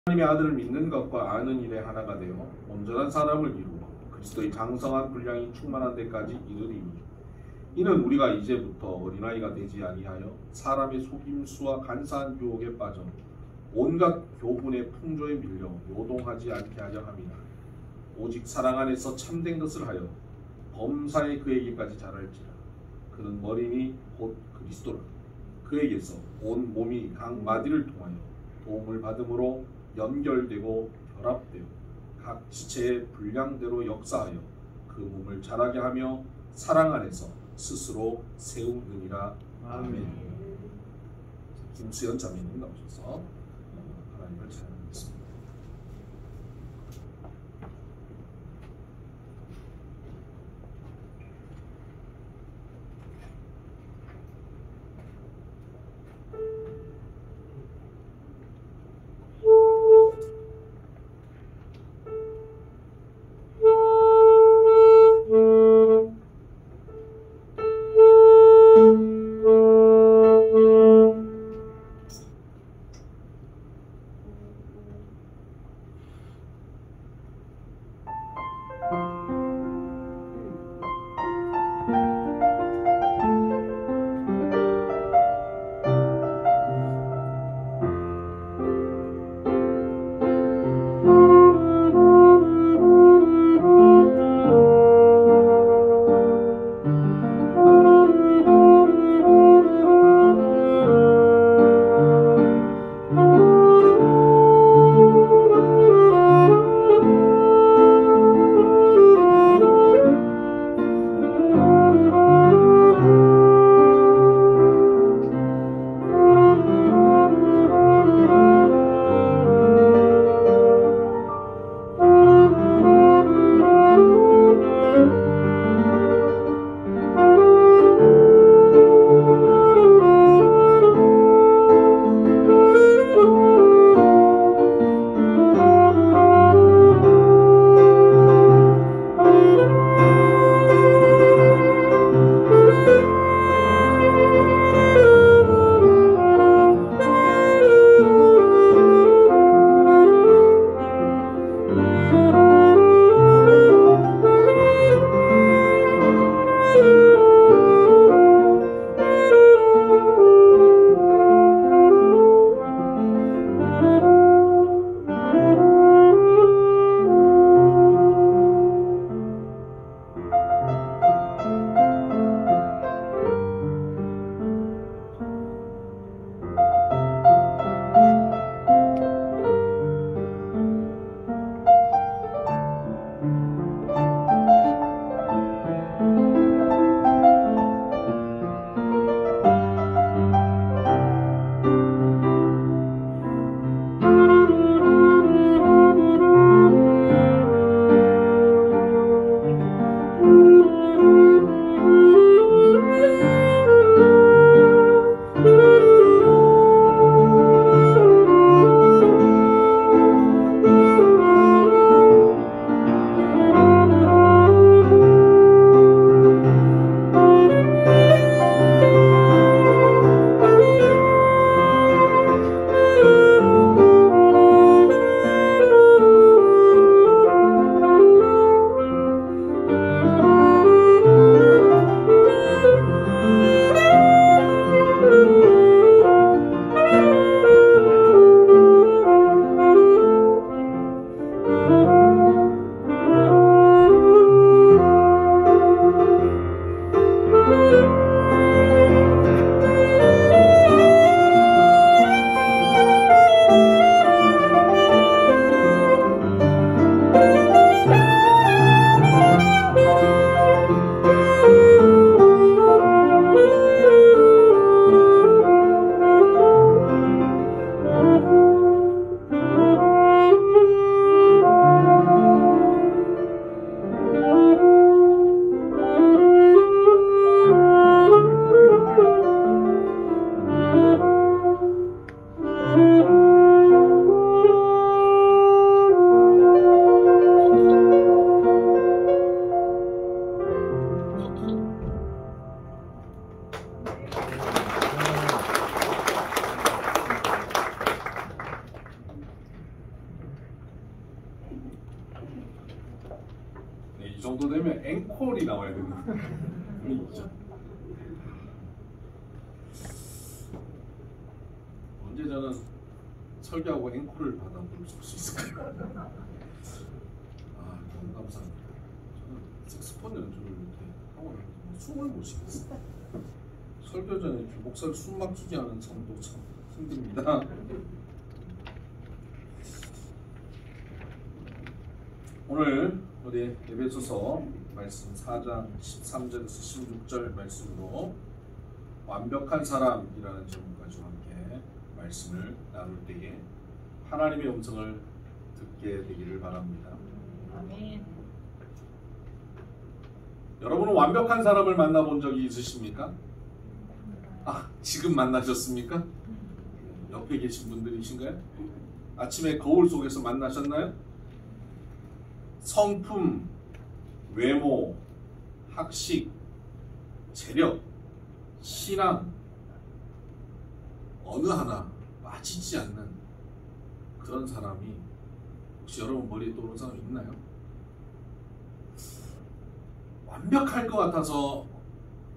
하나님의 아들을 믿는 것과 아는 일에 하나가 되어 온전한 사람을 이루어 그리스도의 장성한 분량이 충만한 데까지 이르리니 이는 우리가 이제부터 어린아이가 되지 아니하여 사람의 속임수와 간사한 유혹에 빠져 온갖 교훈의 풍조에 밀려 요동하지 않게 하려 함이라. 오직 사랑 안에서 참된 것을 하여 범사에 그에게까지 자랄지라. 그는 머리니 곧 그리스도라. 그에게서 온 몸이 각 마디를 통하여 도움을 받음으로 연결되고 결합되어 각 지체의 분량대로 역사하여 그 몸을 자라게 하며 사랑 안에서 스스로 세우느니라. 아멘. 김수연 자매님 나오셔서 하나님을 찬양하겠습니다. 이 정도 되면 앵콜이 나와야 됩니다. 있죠. 언제 저는 설교하고 앵콜을 받아볼 수 있을까요? 너무 감사합니다. 저는 색소폰 연주를 이렇게 하고 나서 숨을 못 쉬겠어요. 설교 전에 이렇게 목소리 숨 막히게 하는 참도 참 힘듭니다. 오늘 우리 에베소서 말씀 4장 13절에서 16절 말씀으로 완벽한 사람이라는 제목 가지고 함께 말씀을 나눌 때에 하나님의 음성을 듣게 되기를 바랍니다. 아멘. 여러분은 완벽한 사람을 만나본 적이 있으십니까? 지금 만나셨습니까? 옆에 계신 분들이신가요? 아침에 거울 속에서 만나셨나요? 성품, 외모, 학식, 재력, 신앙 어느 하나 빠지지 않는 그런 사람이 혹시 여러분 머리에 떠오르는 사람 있나요? 완벽할 것 같아서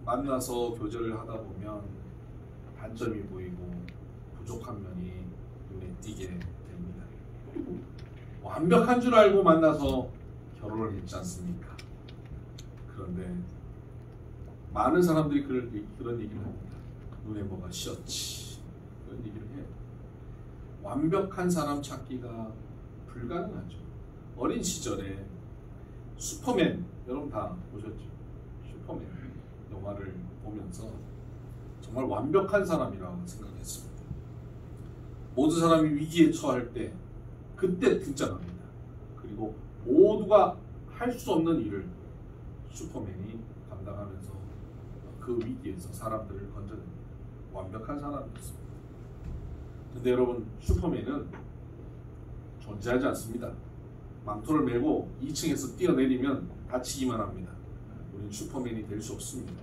만나서 교제를 하다 보면 단점이 보이고 부족한 면이 눈에 띄게 됩니다. 완벽한 줄 알고 만나서 결혼을 했지 않습니까? 그런데 많은 사람들이 그런 얘기를 합니다. 눈에 뭐가 씌었지. 그런 얘기를 해요. 완벽한 사람 찾기가 불가능하죠. 어린 시절에 슈퍼맨, 여러분 다 보셨죠? 슈퍼맨 영화를 보면서 정말 완벽한 사람이라고 생각했습니다. 모든 사람이 위기에 처할 때 그때 등장합니다. 그리고 모두가 할 수 없는 일을 슈퍼맨이 감당하면서 그 위기에서 사람들을 건져냅니다. 완벽한 사람이었습니다. 근데 여러분, 슈퍼맨은 존재하지 않습니다. 망토를 메고 2층에서 뛰어내리면 다치기만 합니다. 우리는 슈퍼맨이 될 수 없습니다.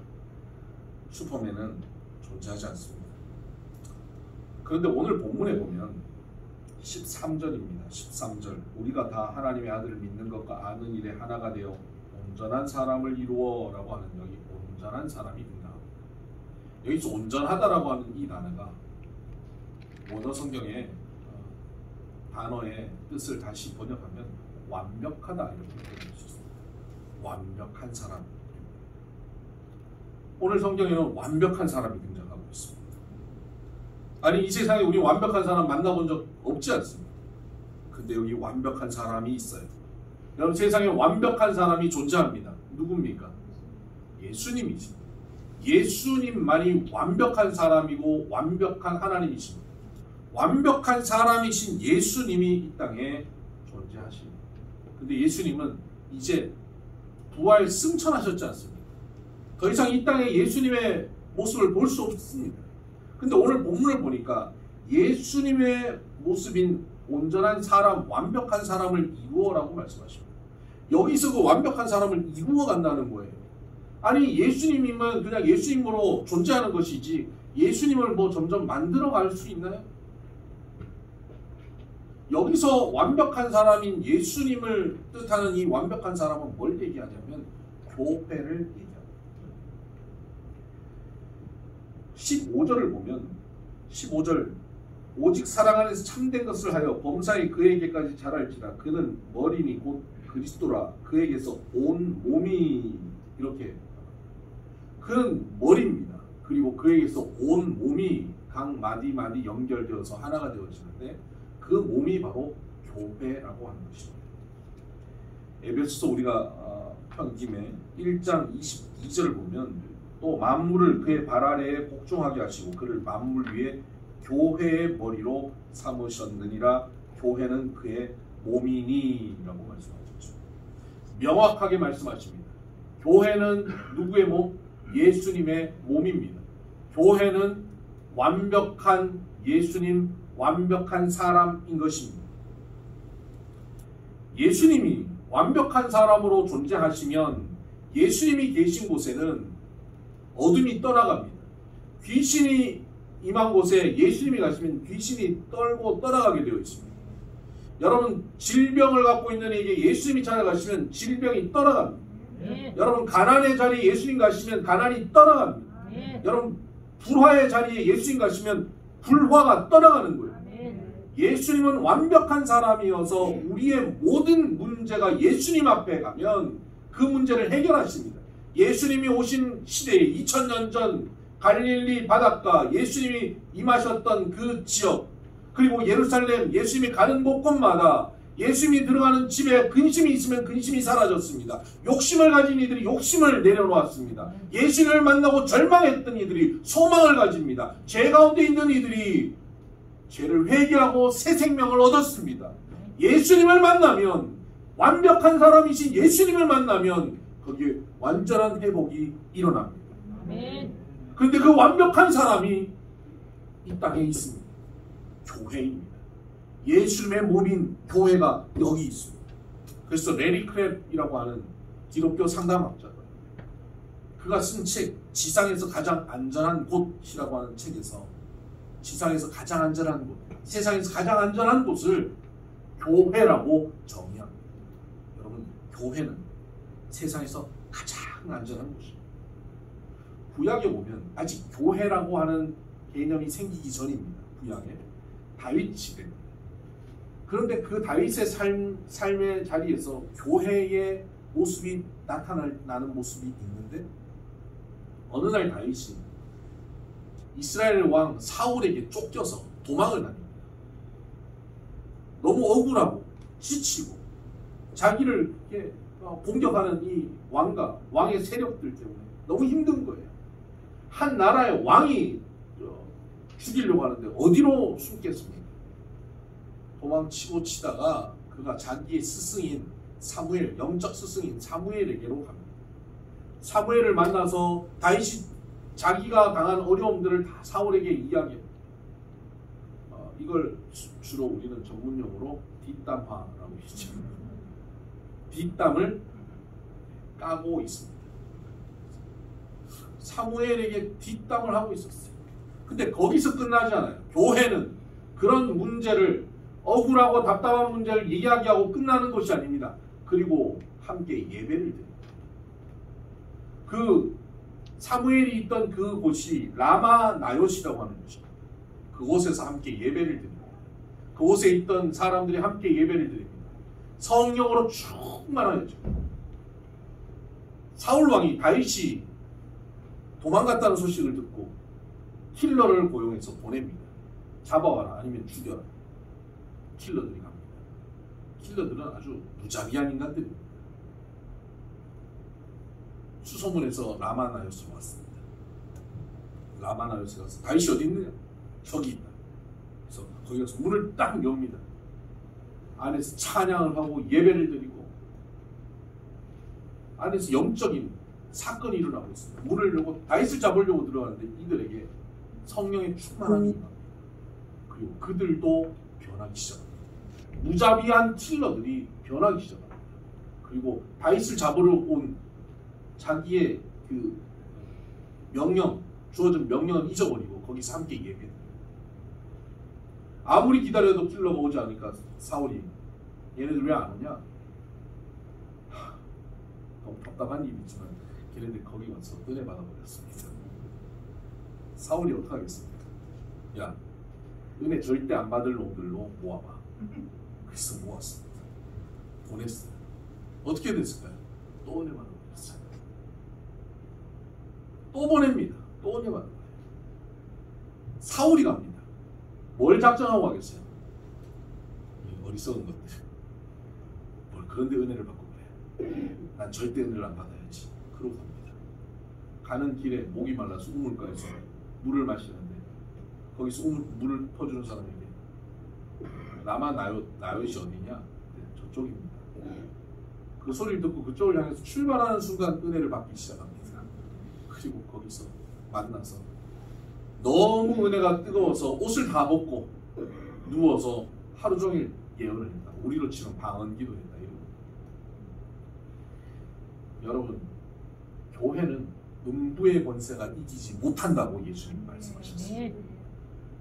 슈퍼맨은 존재하지 않습니다. 그런데 오늘 본문에 보면 13절입니다. 13절. 우리가 다 하나님의 아들을 믿는 것과 아는 일에 하나가 되어 온전한 사람을 이루어 라고 하는 여기 온전한 사람이 등장합니다. 여기서 온전하다라고 하는 이 단어가 원어 성경의 단어의 뜻을 다시 번역하면 완벽하다 이렇게 표현할 수 있습니다. 완벽한 사람. 오늘 성경에는 완벽한 사람이 등장하고 있습니다. 아니, 이 세상에 우리 완벽한 사람 만나본 적 없지 않습니까? 근데 여기 완벽한 사람이 있어요. 여러분, 세상에 완벽한 사람이 존재합니다. 누굽니까? 예수님이십니다. 예수님만이 완벽한 사람이고 완벽한 하나님이십니다. 완벽한 사람이신 예수님이 이 땅에 존재하십니다. 근데 예수님은 이제 부활 승천하셨지 않습니까? 더 이상 이 땅에 예수님의 모습을 볼 수 없습니다. 근데 오늘 본문을 보니까 예수님의 모습인 온전한 사람, 완벽한 사람을 이루어라고 말씀하십니다. 여기서 그 완벽한 사람을 이루어 간다는 거예요. 아니, 예수님이면 그냥 예수님으로 존재하는 것이지 예수님을 뭐 점점 만들어 갈 수 있나요? 여기서 완벽한 사람인 예수님을 뜻하는 이 완벽한 사람은 뭘 얘기하냐면 교회를 얘기합니다. 15절을 보면 15절 오직 사랑 안에서 참된 것을 하여 범사에 그에게까지 자랄지라 그는 머리니 곧 그리스도라 그에게서 온 몸이 이렇게 그는 머리입니다. 그리고 그에게서 온 몸이 각 마디마디 연결되어서 하나가 되어지는데 그 몸이 바로 교회라고 하는 것입니다. 에베소서 우리가 편 김에 1장 22절을 보면 또 만물을 그의 발 아래에 복종하게 하시고 그를 만물 위에 교회의 머리로 삼으셨느니라 교회는 그의 몸이니 라고 말씀하셨죠. 명확하게 말씀하십니다. 교회는 누구의 몸? 예수님의 몸입니다. 교회는 완벽한 예수님, 완벽한 사람인 것입니다. 예수님이 완벽한 사람으로 존재하시면 예수님이 계신 곳에는 어둠이 떠나갑니다. 귀신이 임한 곳에 예수님이 가시면 귀신이 떨고 떠나가게 되어 있습니다. 여러분, 질병을 갖고 있는 이에게 예수님이 찾아가시면 질병이 떠나갑니다. 여러분 가난의 자리에 예수님 가시면 가난이 떠나갑니다. 여러분 불화의 자리에 예수님 가시면 불화가 떠나가는 거예요. 예수님은 완벽한 사람이어서 우리의 모든 문제가 예수님 앞에 가면 그 문제를 해결하십니다. 예수님이 오신 시대에 2000년 전 갈릴리 바닷가, 예수님이 임하셨던 그 지역, 그리고 예루살렘, 예수님이 가는 곳곳마다 예수님이 들어가는 집에 근심이 있으면 근심이 사라졌습니다. 욕심을 가진 이들이 욕심을 내려놓았습니다. 예수님을 만나고 절망했던 이들이 소망을 가집니다. 죄 가운데 있는 이들이 죄를 회개하고 새 생명을 얻었습니다. 예수님을 만나면, 완벽한 사람이신 예수님을 만나면 거기에 완전한 회복이 일어납니다. 그런데 그 완벽한 사람이 이 땅에 있습니다. 교회입니다. 예수님의 몸인 교회가 여기 있습니다. 그래서 레리 크랩이라고 하는 기독교 상담학자가 그가 쓴 책 지상에서 가장 안전한 곳이라고 하는 책에서 지상에서 가장 안전한 곳, 세상에서 가장 안전한 곳을 교회라고 정의합니다. 여러분, 교회는 세상에서 가장 안전한 곳입니다. 구약에 보면 아직 교회라고 하는 개념이 생기기 전입니다. 구약에 다윗 시대입니다. 그런데 그 다윗의 삶의 자리에서 교회의 모습이 나타나는 모습이 있는데, 어느 날 다윗이 이스라엘 왕 사울에게 쫓겨서 도망을 다닙니다. 너무 억울하고 지치고 자기를 공격하는 이 왕의 세력들 때문에 너무 힘든 거예요. 한 나라의 왕이 죽이려고 하는데 어디로 숨겠습니까? 도망치고 치다가 그가 자기의 스승인 사무엘, 영적 스승인 사무엘에게로 갑니다. 사무엘을 만나서 다윗이 자기가 당한 어려움들을 다 사울에게 이야기합니다. 이걸 주로 우리는 전문용어로 뒷담화라고 하죠. 뒷담을 까고 있습니다. 사무엘에게 뒷담을 하고 있었어요. 근데 거기서 끝나지 않아요. 교회는 그런 문제를, 억울하고 답답한 문제를 이야기하고 끝나는 것이 아닙니다. 그리고 함께 예배를 드립니다. 그 사무엘이 있던 그곳이 라마 나요시라고 하는 곳입니다. 그곳에서 함께 예배를 드립니다. 그곳에 있던 사람들이 함께 예배를 드립니다. 성령으로 충만하였죠. 사울왕이 다윗이 도망갔다는 소식을 듣고 킬러를 고용해서 보냅니다. 잡아와라, 아니면 죽여라. 킬러들이 갑니다. 킬러들은 아주 무자비한 인간들입니다. 수소문에서 라마나요스로 왔습니다. 라마나요스가 가서 다윗이 어디 있느냐? 저기 있다. 그래서 거기 가서 문을 딱 엽니다. 안에서 찬양을 하고 예배를 드리고 안에서 영적인 사건이 일어나고 있습니다. 문을 열고 다윗을 잡으려고 들어가는데 이들에게 성령의 충만함이 임합니다. 그리고 그들도 변하기 시작합니다. 무자비한 킬러들이 변하기 시작합니다. 그리고 다윗을 잡으러 온 자기의 그 주어진 명령은 잊어버리고 거기서 함께 예배합니다. 아무리 기다려도 킬러가 오지 않으니까 사울이 얘네들 왜 안 오냐? 너무 답답한 일이지만 걔네들 거기 가서 은혜 받아버렸습니다. 사울이 어떡하겠습니까? 야, 은혜 절대 안 받을 놈들로 모아봐. 그래서 모았습니다. 보냈어요. 어떻게 됐을까요? 또 은혜 받아버렸어요. 또 보냅니다. 또 은혜 받아버려요. 사울이 갑니다. 뭘 작정하고 가겠어요? 어리석은 것들. 뭘 그런데 은혜를 받고 그래. 난 절대 은혜를 안 받아야지. 그러고 갑니다. 가는 길에 목이 말라서 우물가에서 물을 마시는데 거기서 물을 퍼주는 사람에게 라마 나요시 어디냐? 네, 저쪽입니다. 그 소리를 듣고 그쪽을 향해서 출발하는 순간 은혜를 받기 시작합니다. 그리고 거기서 만나서 너무 은혜가 뜨거워서 옷을 다 벗고 누워서 하루 종일 예언을 했다. 우리로 치면 방언기도 했다. 이런. 여러분, 교회는 음부의 권세가 이기지 못한다고 예수님 말씀하셨습니다.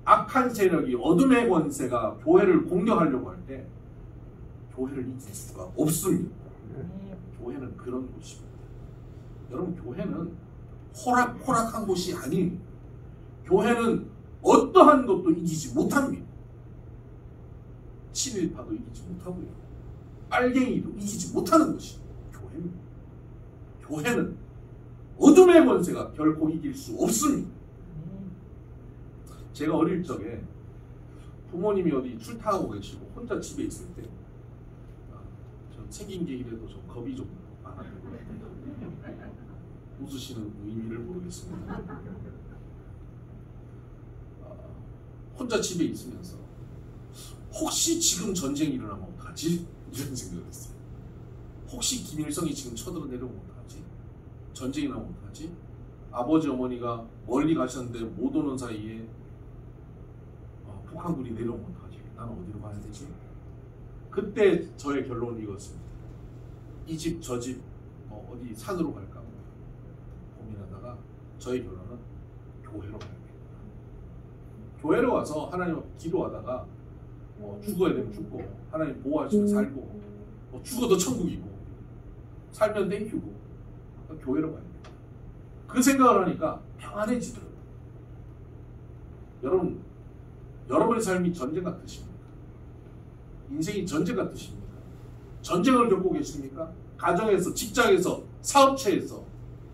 악한 세력이, 어둠의 권세가 교회를 공격하려고 할 때 교회를 이길 수가 없습니다. 교회는 그런 곳입니다. 여러분, 교회는 호락호락한 곳이 아니에요. 교회는 어떠한 것도 이기지 못합니다. 친일파도 이기지 못하고요. 빨갱이도 이기지 못하는 것이 교회입니다. 교회는 어둠의 권세가 결코 이길 수 없습니다. 제가 어릴 적에 부모님이 어디 출타하고 계시고 혼자 집에 있을 때 전 생긴 게 이래도 좀 겁이 좀 많았던 것 같아요. 웃으시는 의미를 모르겠습니다. 혼자 집에 있으면서 혹시 지금 전쟁이 일어나면 어떡하지? 이런 생각을 했어요. 혹시 김일성이 지금 쳐들어 내려오면 어떡하지? 전쟁이 나면 어떡하지? 아버지 어머니가 멀리 가셨는데 못 오는 사이에 북한군이 내려오면 어떡하지? 나는 어디로 가야 되지? 그때 저의 결론은 이거였습니다. 이 집 저 집 어디 산으로 갈까 고민하다가 저의 결론은 교회로 가야겠다. 교회로 와서 하나님 앞에 기도하다가 죽어야 되면 죽고 하나님 보호하시면 살고 죽어도 천국이고 살면 땡큐고 교회로 가야 됩니다. 그 생각을 하니까 평안해지더라고요. 여러분, 여러분의 삶이 전쟁 같으십니까? 인생이 전쟁 같으십니까? 전쟁을 겪고 계십니까? 가정에서, 직장에서, 사업체에서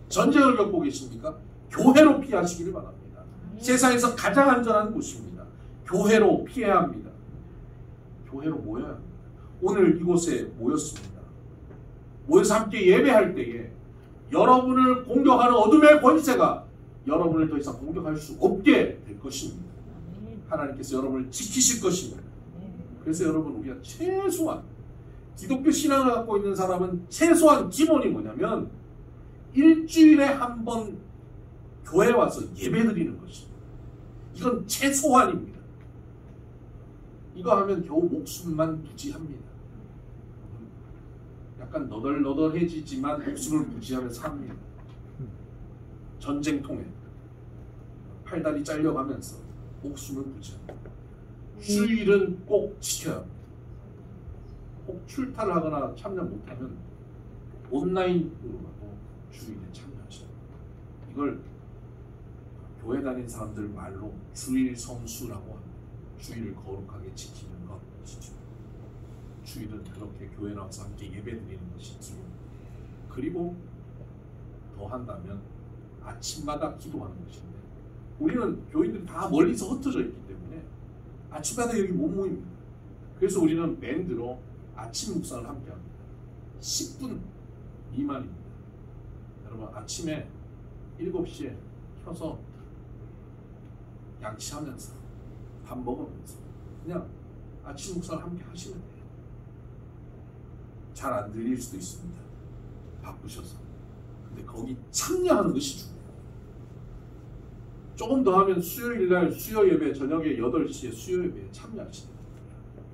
전쟁을 겪고 계십니까? 교회로 피하시기를 바랍니다. 세상에서 가장 안전한 곳입니다. 교회로 피해야 합니다. 교회로 모여야 합니다. 오늘 이곳에 모였습니다. 모여서 함께 예배할 때에 여러분을 공격하는 어둠의 권세가 여러분을 더 이상 공격할 수 없게 될 것입니다. 하나님께서 여러분을 지키실 것입니다. 그래서 여러분, 우리가 최소한 기독교 신앙을 갖고 있는 사람은 최소한 기본이 뭐냐면 일주일에 한 번 교회 와서 예배드리는 것입니다. 이건 최소한입니다. 이거 하면 겨우 목숨만 부지합니다. 약간 너덜너덜해지지만 목숨을 부지하며 삽니다. 전쟁통에 팔다리 잘려가면서 목숨을 부지합니다. 주일은 꼭 지켜야 합니다. 꼭 출타를 하거나 참여 못하면 온라인으로라도 주일에 참여하셔야 합니다. 이걸 교회 다니는 사람들 말로 주일 성수라고 합니다. 주일을 거룩하게 지키는 것이죠. 주일은 그렇게 교회 나와서 함께 예배드리는 것이지요. 그리고 더 한다면 아침마다 기도하는 것인데, 우리는 교인들이 다 멀리서 흩어져 있기 때문에 아침마다 여기 못 모입니다. 그래서 우리는 밴드로 아침 묵상을 함께 합니다. 10분 미만입니다. 여러분, 아침에 7시에 켜서 양치하면서 밥 먹으면서 그냥 아침 묵상을 함께 하시면 돼요. 잘 안 들릴 수도 있습니다. 바쁘셔서. 근데 거기 참여하는 것이 중요해요. 조금 더 하면 수요일날 수요 예배 저녁에 8시에 수요 예배에 참여하시는 거예요.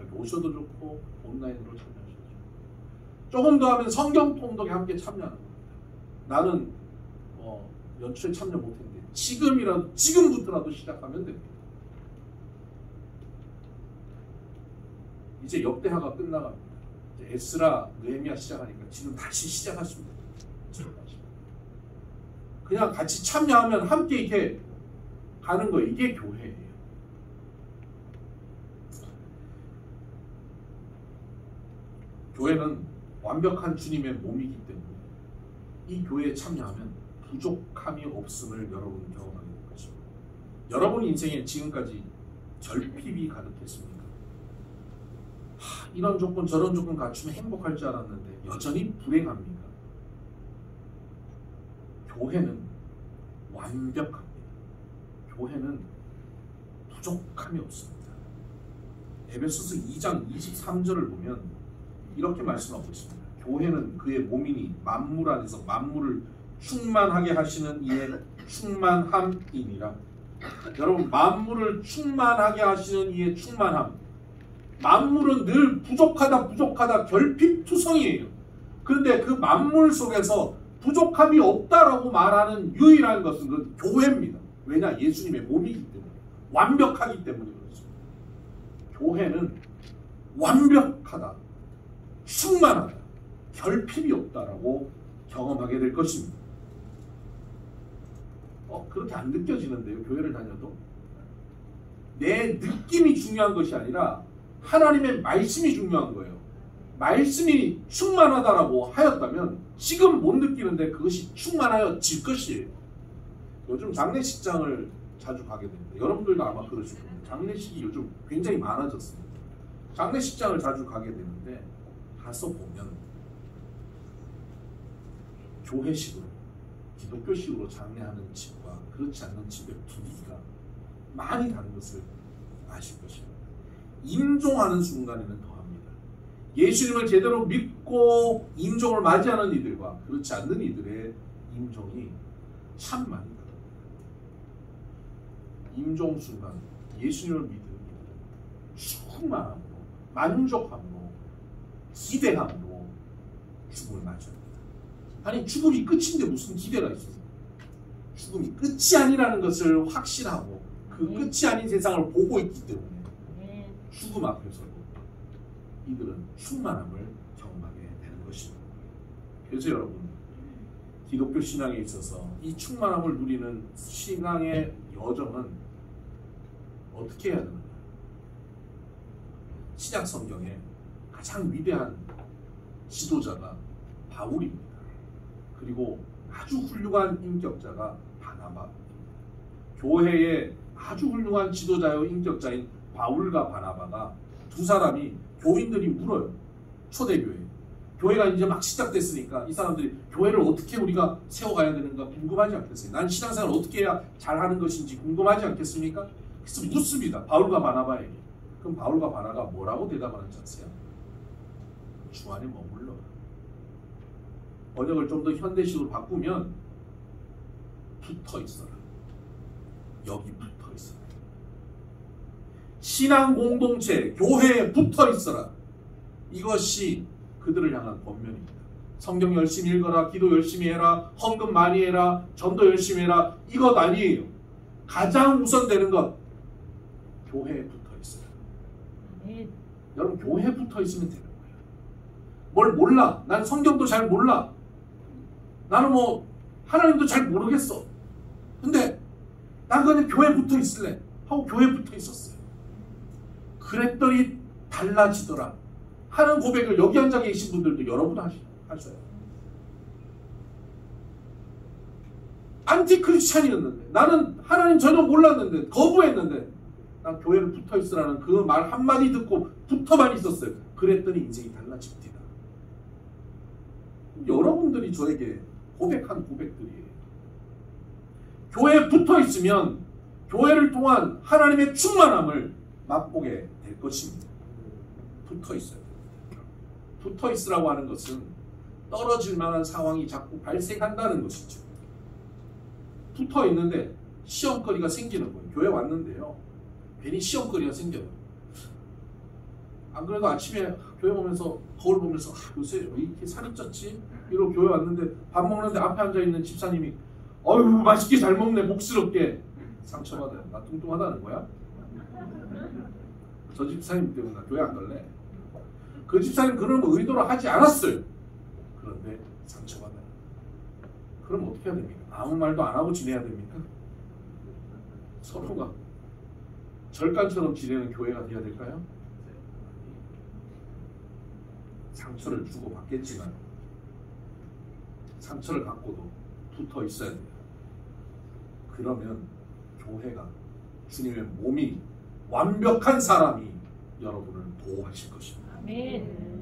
여기 오셔도 좋고 온라인으로 참여하셔도 좋고. 조금 더 하면 성경 통독에 함께 참여하는 겁니다. 나는 연초에 참여 못했는데 지금부터라도 시작하면 됩니다. 이제 역대하가 끝나갑니다. 이제 에스라, 느헤미야 시작하니까 지금 다시 시작하시면 됩니다. 그냥 같이 참여하면 함께 이렇게 가는 거예요. 이게 교회예요. 교회는 완벽한 주님의 몸이기 때문에 이 교회에 참여하면 부족함이 없음을 여러분은 경험하게 될 것입니다. 여러분 인생에 지금까지 결핍이 가득했습니까? 이런 조건 저런 조건 갖추면 행복할 줄 알았는데 여전히 불행합니까? 교회는 완벽합니다. 교회는 부족함이 없습니다. 에베소서 2장 23절을 보면 이렇게 말씀하고 있습니다. 교회는 그의 몸이니 만물 안에서 만물을 충만하게 하시는 이의 충만함이니라. 여러분, 만물을 충만하게 하시는 이의 충만함. 만물은 늘 부족하다 결핍투성이에요. 그런데 그 만물 속에서 부족함이 없다라고 말하는 유일한 것은 그 교회입니다. 왜냐? 예수님의 몸이기 때문에. 완벽하기 때문에 그렇습니다. 교회는 완벽하다, 충만하다, 결핍이 없다라고 경험하게 될 것입니다. 그렇게 안 느껴지는데요. 교회를 다녀도 내 느낌이 중요한 것이 아니라 하나님의 말씀이 중요한 거예요. 말씀이 충만하다라고 하였다면 지금 못 느끼는데 그것이 충만하여질 것이에요. 요즘 장례식장을 자주 가게 됩니다. 여러분들도 아마 그러실 겁니다. 장례식이 요즘 굉장히 많아졌습니다. 장례식장을 자주 가게 되는데 가서 보면 교회식으로 기독교식으로 장례하는 집과 그렇지 않는 집의 분위기가 많이 다른 것을 아실 것입니다. 임종하는 순간에는 더합니다. 예수님을 제대로 믿고 임종을 맞이하는 이들과 그렇지 않는 이들의 임종이 참 많이 다릅니다. 임종 순간 예수님을 믿는 이들은 충만함으로 만족함으로 기대함으로 죽음을 맞이합니다. 아니 죽음이 끝인데 무슨 기대가 있습니까? 죽음이 끝이 아니라는 것을 확신하고 그 끝이 아닌 세상을 보고 있기 때문에 죽음 앞에서도 이들은 충만함을 경험하게 되는 것입니다. 그래서 여러분 기독교 신앙에 있어서 이 충만함을 누리는 신앙의 여정은 어떻게 해야 되느냐? 신약 성경에 가장 위대한 지도자가 바울입니다. 그리고 아주 훌륭한 인격자가 바나바입니다. 교회의 아주 훌륭한 지도자요 인격자인 바울과 바나바가 두 사람이 교인들이 물어요. 초대교회. 교회가 이제 막 시작됐으니까 이 사람들이 교회를 어떻게 우리가 세워가야 되는가 궁금하지 않겠어요? 난 신앙생활 어떻게 해야 잘하는 것인지 궁금하지 않겠습니까? 그래서 묻습니다. 바울과 바나바에게. 그럼 바울과 바나바가 뭐라고 대답하는지 아세요? 주 안에 머물러. 번역을 좀 더 현대식으로 바꾸면 붙어 있어라. 여기 붙어 있어라. 신앙 공동체, 교회에 붙어 있어라. 이것이 그들을 향한 권면입니다. 성경 열심히 읽어라, 기도 열심히 해라, 헌금 많이 해라, 전도 열심히 해라. 이것 아니에요. 가장 우선되는 것, 교회에 붙어 있어라. 여러분 교회에 붙어 있으면 되는 거예요. 뭘 몰라. 난 성경도 잘 몰라. 나는 뭐 하나님도 잘 모르겠어. 근데 난 그냥 교회에 붙어 있을래 하고 교회에 붙어 있었어요. 그랬더니 달라지더라 하는 고백을 여기 앉아 계신 분들도 여러분 하셔요. 안티크리스찬이었는데 나는 하나님 전혀 몰랐는데 거부했는데 난 교회를 붙어 있으라는 그 말 한마디 듣고 붙어만 있었어요. 그랬더니 인생이 달라집니다. 여러분들이 저에게 고백한 고백들이에요. 교회에 붙어 있으면 교회를 통한 하나님의 충만함을 맛보게 될 것입니다. 붙어 있어야 됩니다. 붙어 있으라고 하는 것은 떨어질 만한 상황이 자꾸 발생한다는 것이죠. 붙어 있는데 시험거리가 생기는 거예요. 교회 왔는데요. 괜히 시험거리가 생겨요. 안 그래도 아침에 교회 보면서 거울 보면서 요새 왜 이렇게 살이 쪘지? 이러고 교회 왔는데 밥 먹는데 앞에 앉아있는 집사님이 어휴 맛있게 잘 먹네 복스럽게. 상처받아요. 나 뚱뚱하다는 거야? 저 집사님 때문에 나 교회 안 갈래. 그 집사님 그런 의도로 하지 않았어요. 그런데 상처받아요. 그럼 어떻게 해야 됩니까? 아무 말도 안 하고 지내야 됩니까? 서로가 절간처럼 지내는 교회가 돼야 될까요? 상처를 주고 받겠지만 상처를 갖고도 붙어 있어야 돼요. 그러면 교회가 주님의 몸이 완벽한 사람이 여러분을 보호하실 것입니다. 아멘.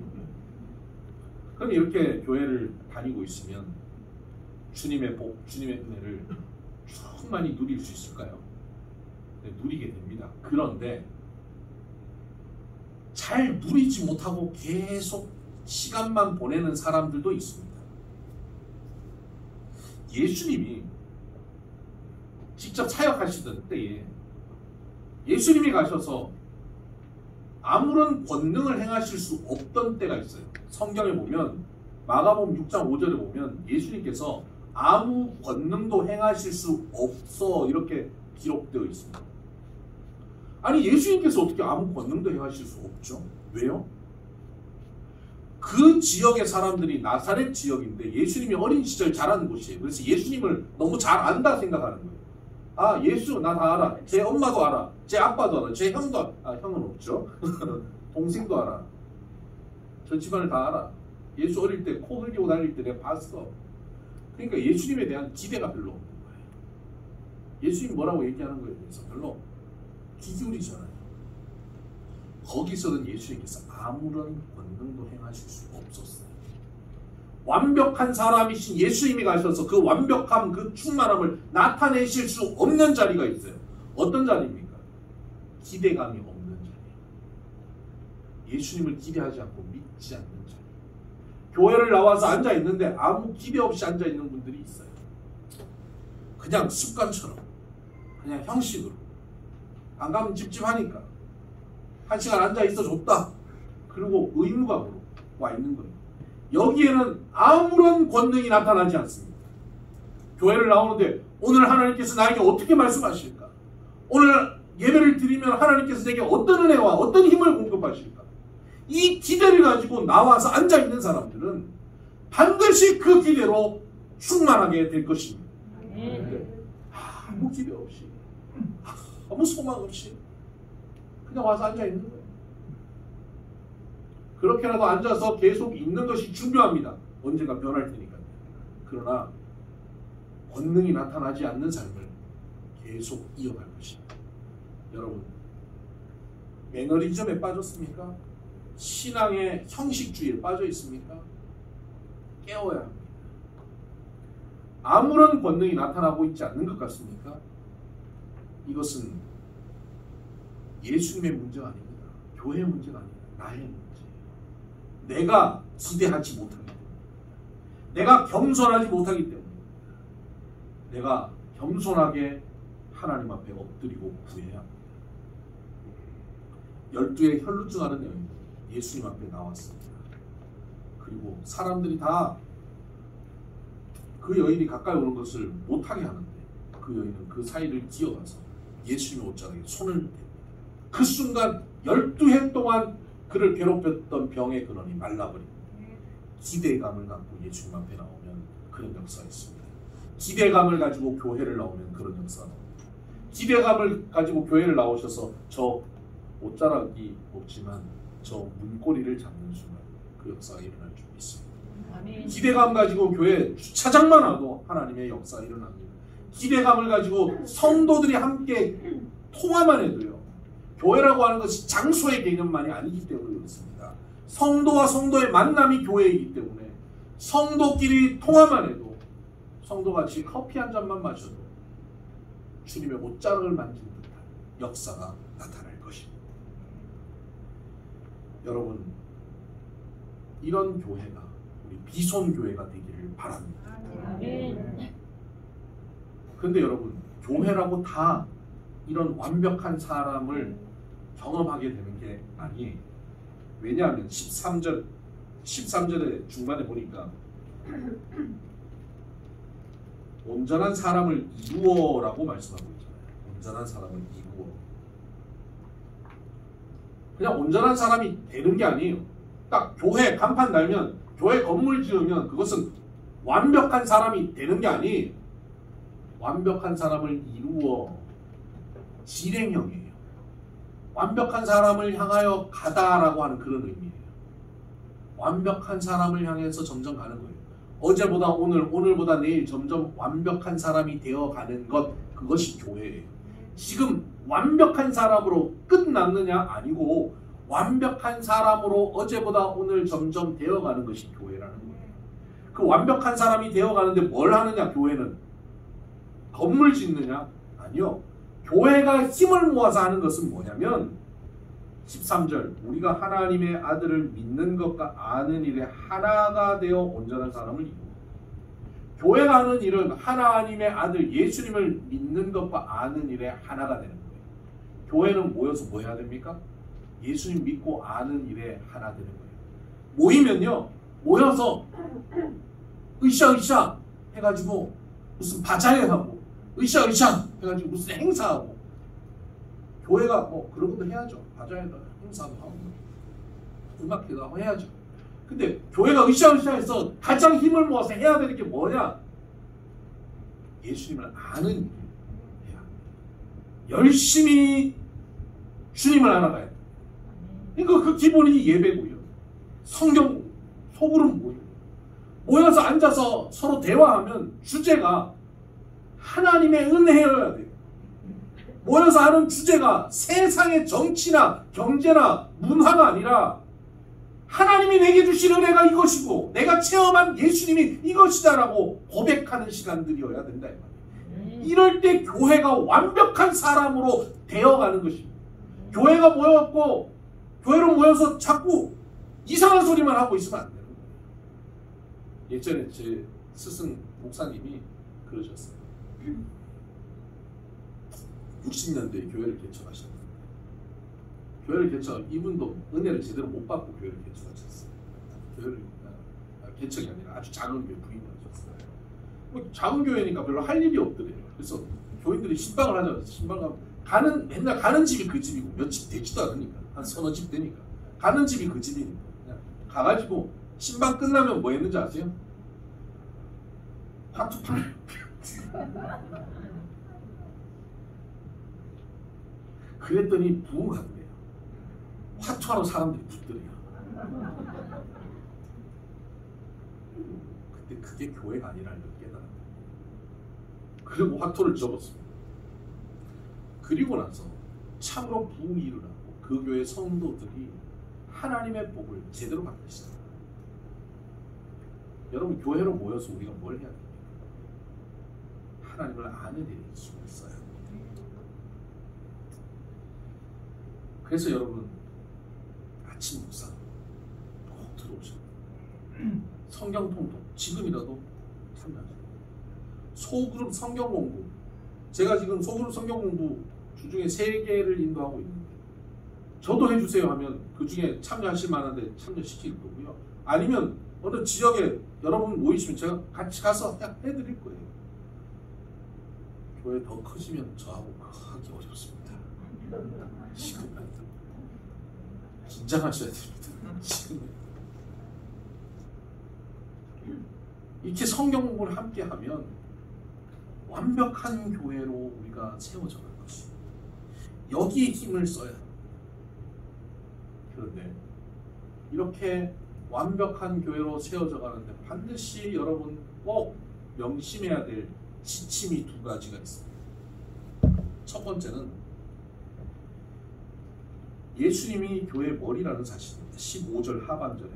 그럼 이렇게 교회를 다니고 있으면 주님의 복, 주님의 은혜를 충만히 누릴 수 있을까요? 네, 누리게 됩니다. 그런데 잘 누리지 못하고 계속 시간만 보내는 사람들도 있습니다. 예수님이 직접 사역하시던 때에 예수님이 가셔서 아무런 권능을 행하실 수 없던 때가 있어요. 성경에 보면 마가복음 6장 5절에 보면 예수님께서 아무 권능도 행하실 수 없어 이렇게 기록되어 있습니다. 아니 예수님께서 어떻게 아무 권능도 행하실 수 없죠? 왜요? 그 지역의 사람들이 나사렛 지역인데 예수님이 어린 시절 자란 곳이에요. 그래서 예수님을 너무 잘 안다 생각하는 거예요. 아, 예수 나 다 알아. 제 엄마도 알아. 제 아빠도 알아. 제 형도 알아. 아, 형은 없죠. 동생도 알아. 저 집안을 다 알아. 예수 어릴 때 코 흘리고 다닐 때 내가 봤어. 그러니까 예수님에 대한 기대가 별로 없는 거예요. 예수님 뭐라고 얘기하는 거에 대해서 별로 귀 기울이잖아요. 거기서는 예수님께서 아무런 권능도 행하실 수 없었어요. 완벽한 사람이신 예수님이 가셔서 그 완벽함, 그 충만함을 나타내실 수 없는 자리가 있어요. 어떤 자리입니까? 기대감이 없는 자리. 예수님을 기대하지 않고 믿지 않는 자리. 교회를 나와서 앉아 있는데 아무 기대 없이 앉아 있는 분들이 있어요. 그냥 습관처럼, 그냥 형식으로. 안 가면 찝찝하니까. 한 시간 앉아 있어 줬다. 그리고 의무감으로 와 있는 거예요. 여기에는 아무런 권능이 나타나지 않습니다. 교회를 나오는데 오늘 하나님께서 나에게 어떻게 말씀하실까? 오늘 예배를 드리면 하나님께서 내게 어떤 은혜와 어떤 힘을 공급하실까? 이 기대를 가지고 나와서 앉아있는 사람들은 반드시 그 기대로 충만하게 될 것입니다. 아무 기대 없이, 아무 소망 없이 그냥 와서 앉아있는 거예요. 그렇게라도 앉아서 계속 있는 것이 중요합니다. 언젠가 변할 테니까요. 그러나 권능이 나타나지 않는 삶을 계속 이어갈 것입니다. 여러분, 매너리즘에 빠졌습니까? 신앙의 형식주의에 빠져 있습니까? 깨워야 합니다. 아무런 권능이 나타나고 있지 않는 것 같습니까? 이것은 예수님의 문제가 아닙니다. 교회의 문제가 아닙니다. 나의 문제. 내가 기대하지 못하기 때문에, 내가 겸손하지 못하기 때문에, 내가 겸손하게 하나님 앞에 엎드리고 구해야 합니다. 12의 혈루증하는 여인 예수님 앞에 나왔습니다. 그리고 사람들이 다 그 여인이 가까이 오는 것을 못하게 하는데 그 여인은 그 사이를 기어가서 예수님의 옷자락에 손을 댑니다. 그 순간 12해 동안 그를 괴롭혔던 병의 근원이 말라버립니다. 기대감을 갖고 예수님 앞에 나오면 그런 역사가 있습니다. 기대감을 가지고 교회를 나오면 그런 역사가 나옵니다. 기대감을 가지고 교회를 나오셔서 저 옷자락이 없지만 저 문고리를 잡는 순간 그 역사가 일어날 줄 믿습니다. 아멘. 기대감 가지고 교회 주차장만 와도 하나님의 역사가 일어납니다. 기대감을 가지고 성도들이 함께 통화만 해도요. 교회라고 하는 것이 장소의 개념만이 아니기 때문에 그렇습니다. 성도와 성도의 만남이 교회이기 때문에 성도끼리 통화만 해도 성도같이 커피 한 잔만 마셔도 주님의 옷자락을 만진 듯한 역사가 나타날 것입니다. 여러분, 이런 교회가 우리 비손 교회가 되기를 바랍니다. 그런데 여러분, 교회라고 다 이런 완벽한 사람을 경험하게 되는 게 아니에요. 왜냐하면 13절의 중반에 보니까 온전한 사람을 이루어라고 말씀하고 있잖아요. 온전한 사람을 이루어. 그냥 온전한 사람이 되는 게 아니에요. 딱 교회 간판 달면, 교회 건물 지으면 그것은 완벽한 사람이 되는 게 아니에요. 완벽한 사람을 이루어 진행형이에요. 완벽한 사람을 향하여 가다라고 하는 그런 의미예요. 완벽한 사람을 향해서 점점 가는 거예요. 어제보다 오늘, 오늘보다 내일 점점 완벽한 사람이 되어가는 것, 그것이 교회예요. 지금 완벽한 사람으로 끝났느냐? 아니고 완벽한 사람으로 어제보다 오늘 점점 되어가는 것이 교회라는 거예요. 그 완벽한 사람이 되어가는데 뭘 하느냐? 교회는 건물 짓느냐? 아니요. 교회가 힘을 모아서 하는 것은 뭐냐면 13절, 우리가 하나님의 아들을 믿는 것과 아는 일에 하나가 되어 온전한 사람을 이루고. 교회가 하는 일은 하나님의 아들 예수님을 믿는 것과 아는 일에 하나가 되는 거예요. 교회는 모여서 뭐 해야 됩니까? 예수님 믿고 아는 일에 하나 되는 거예요. 모이면요, 모여서 으쌰으쌰 해가지고 무슨 바자회하고 으쌰으쌰 해가지고 무슨 행사하고. 교회가 뭐 그런 것도 해야죠. 바자회도 행사도 하고 음악회도 하고 해야죠. 근데 교회가 으쌰으쌰해서 가장 힘을 모아서 해야 되는 게 뭐냐? 예수님을 아는 일을 해야 합니다. 열심히 주님을 알아가야 돼요. 그러니까 그 기본이 예배고요. 성경 소그룹 모여서 앉아서 서로 대화하면 주제가 하나님의 은혜여야 돼요. 모여서 하는 주제가 세상의 정치나 경제나 문화가 아니라 하나님이 내게 주신 은혜가 이것이고 내가 체험한 예수님이 이것이다라고 고백하는 시간들이어야 된다. 이럴 때 교회가 완벽한 사람으로 되어가는 것입니다. 교회가 모여갖고 교회로 모여서 자꾸 이상한 소리만 하고 있으면 안 되는 거예요. 예전에 제 스승 목사님이 그러셨어요. 60년대에 교회를 개척하셨는데 교회를 이분도 은혜를 제대로 못 받고 교회를 개척하셨어요. 교회를 개척이 아니라 아주 작은 교회 부임하셨어요. 뭐 작은 교회니까 별로 할 일이 없더래요. 그래서 교인들이 신방을 하자. 신방 가면 맨날 가는 집이 그 집이고 몇 집 되지도 않으니까 한 서너 집 되니까 가는 집이 그 집이니까 그냥 가가지고 신방 끝나면 뭐 했는지 아세요? 화투 팔. 그랬더니 부흥하더래요. 화투하러 사람들이 붙더래요. 근데 그게 교회가 아니라는 걸 깨달았어요. 그리고 화투를 접었습니다. 그리고 나서 참으로 부흥이 일어나고 그 교회 성도들이 하나님의 복을 제대로 받기 시작합니다. 여러분 교회로 모여서 우리가 뭘 해야 됩니까? 하나님을 아는 일에 힘을 써야 합니다. 그래서 여러분 아침 묵상 꼭 들어오셔야 돼요. 성경 통독 지금이라도 참여하세요. 소그룹 성경 공부 제가 지금 소그룹 성경 공부 주중에 3개를 인도하고 있는데 저도 해주세요 하면 그 중에 참여하실 만한데 참여시킬 거고요. 아니면 어느 지역에 여러분 모이시면 제가 같이 가서 해드릴 거예요. 교회 더 커지면 저하고 하기 어렵습니다. 지금 긴장하셔야 됩니다. 지금 이렇게 성경 공부를 함께 하면 완벽한 교회로 우리가 세워져 갈 것입니다. 여기에 힘을 써야 합니다. 그런데 이렇게 완벽한 교회로 세워져 가는데 반드시 여러분 꼭 명심해야 될 지침이 2가지가 있습니다. 첫 번째는 예수님이 교회의 머리라는 사실입니다. 15절 하반절에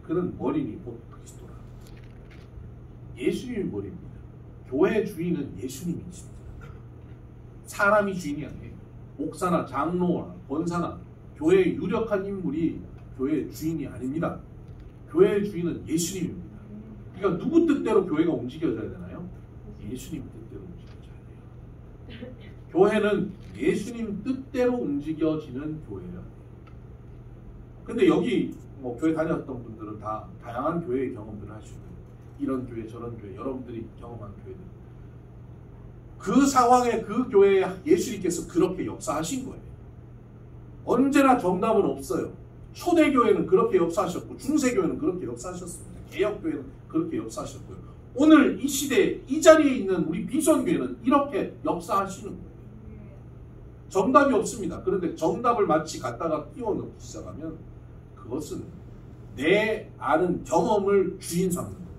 그는 머리니 곧 그리스도라. 예수님이 머리입니다. 교회의 주인은 예수님이십니다. 사람이 주인이 아니에요. 목사나 장로나 권사나 교회의 유력한 인물이 교회의 주인이 아닙니다. 교회의 주인은 예수님입니다. 그러니까 누구 뜻대로 교회가 움직여져야 되나요? 예수님 뜻대로 움직여져야 돼요. 교회는 예수님 뜻대로 움직여지는 교회예요. 근데 여기 뭐 교회 다녔던 분들은 다 다양한 교회의 경험들을 하시고 이런 교회 저런 교회 여러분들이 경험한 교회들 그 상황에 그 교회에 예수님께서 그렇게 역사하신 거예요. 언제나 정답은 없어요. 초대교회는 그렇게 역사하셨고 중세교회는 그렇게 역사하셨습니다. 개혁교회는 그렇게 역사하셨고요. 오늘 이 시대에 이 자리에 있는 우리 비전교회는 이렇게 역사하시는 거예요. 정답이 없습니다. 그런데 정답을 마치 갖다가 끼워 넣기 시작하면 그것은 내 아는 경험을 주인 삼는 겁니다.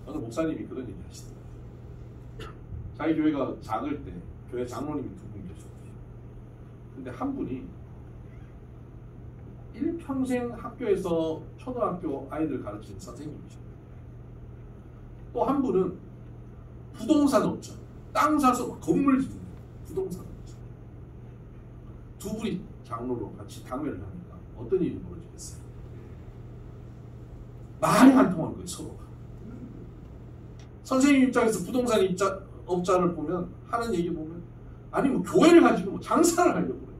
어느 목사님이 그런 얘기 하시더라고요. 자기 교회가 작을 때 교회 장로님이 2분 계셨어요. 근데 한 분이 일평생 학교에서 초등학교 아이들 가르치는 선생님이셨어요. 또 한 분은 부동산 업자, 땅 사서 건물 짓는 부동산 업자. 2분이 장로로 같이 당회를 하니까 어떤 일이 벌어지겠어요? 말이 안 통하는 거예요, 서로가. 선생님 입장에서 부동산 업자를 보면 하는 얘기 보면 아니 뭐 교회를 가지고 뭐 장사를 하려고 그래요.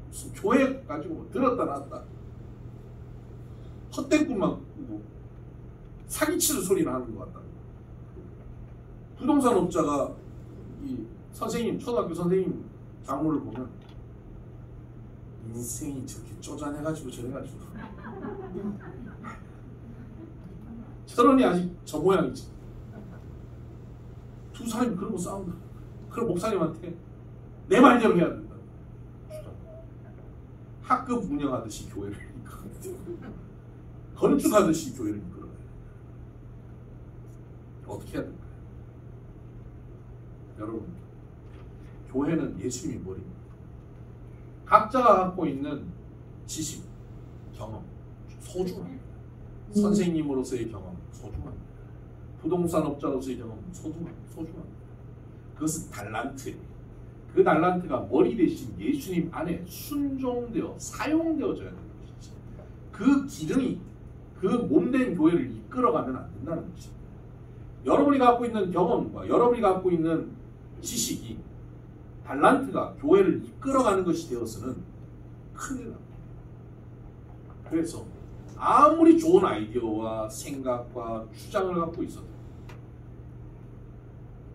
무슨 교회 가지고 뭐 들었다 놨다 헛된 꿈만 꾸고 사기치는 소리를 하는 것 같다. 부동산 업자가 이 선생님 초등학교 선생님 장로를 보면 인생이 저렇게 쪼잔해가지고 저래가지고 저런이 아직 저 모양이지. 두 사람이 그러고 싸운다. 그럼 목사님한테 내 말대로 해야 된다. 학급 운영하듯이 교회를 건축하듯이 교회를 이끌어가야 된다. 어떻게 해야 될까요? 여러분, 교회는 예수님이 머리입니다. 각자가 갖고 있는 지식, 경험, 소중합니다. 선생님으로서의 경험, 소중합니다. 부동산 업자로서의 경험, 소중합니다. 그것은 달란트예요. 그 달란트가 머리 대신 예수님 안에 순종되어 사용되어져야 되는 것이지. 그 기능이 그 몸된 교회를 이끌어가면 안 된다는 것입니다. 여러분이 갖고 있는 경험과 여러분이 갖고 있는 지식이 달란트가 교회를 이끌어가는 것이 되어서는 큰일 납니다. 그래서 아무리 좋은 아이디어와 생각과 주장을 갖고 있어도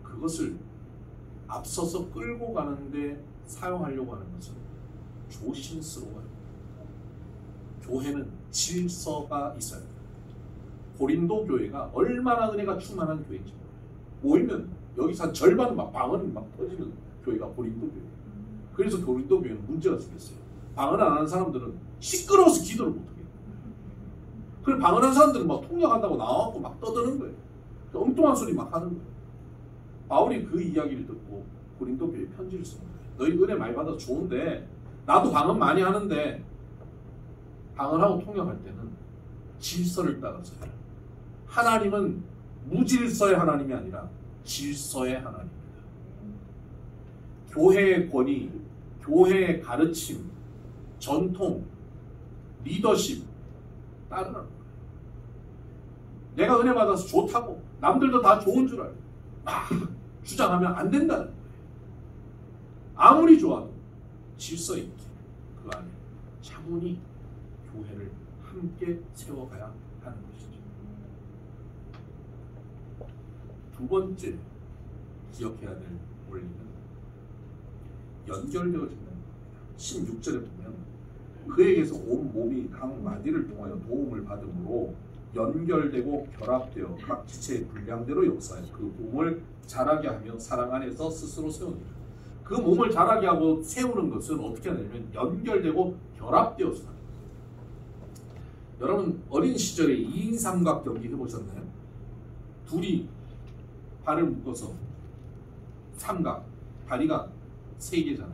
그것을 앞서서 끌고 가는데 사용하려고 하는 것은 조심스러워요. 교회는 질서가 있어야 돼요. 고린도 교회가 얼마나 은혜가 충만한 교회인지 모이면 여기서 한 절반은 막 방언이 막 터지는 교회가 고린도 교회. 그래서 고린도 교회는 문제가 생겼어요. 방언 안 하는 사람들은 시끄러워서 기도를 못해요. 그리고 방언한 사람들은 막 통역한다고 나와갖고 막 떠드는 거예요. 엉뚱한 소리 막 하는 거예요. 바울이 그 이야기를 듣고 고린도 교회에 편지를 쓴 거예요. 너희 은혜 많이 받아서 좋은데 나도 방언 많이 하는데 방언하고 통역할 때는 질서를 따라서 해요. 하나님은 무질서의 하나님이 아니라 질서의 하나님입니다. 교회의 권위, 교회의 가르침, 전통, 리더십 따르는 거예요. 내가 은혜 받아서 좋다고 남들도 다 좋은 줄 알고 막 주장하면 안 된다는 거예요. 아무리 좋아도 질서 있게 그 안에 차분히 교회를 함께 세워가야 하는 것이죠. 두 번째 기억해야 될 원리는 연결되어진다는 겁니다. 16절에 보면 그에게서 온 몸이 각 마디를 통하여 도움을 받음으로 연결되고 결합되어 각 지체의 분량대로 역사하여 그 몸을 자라게 하며 사랑 안에서 스스로 세우니라. 그 몸을 자라게 하고 세우는 것은 어떻게 하냐면 연결되고 결합되어서 합니다. 여러분 어린 시절에 2인 삼각 경기 해보셨나요? 둘이 발을 묶어서 삼각, 다리가 3개잖아요.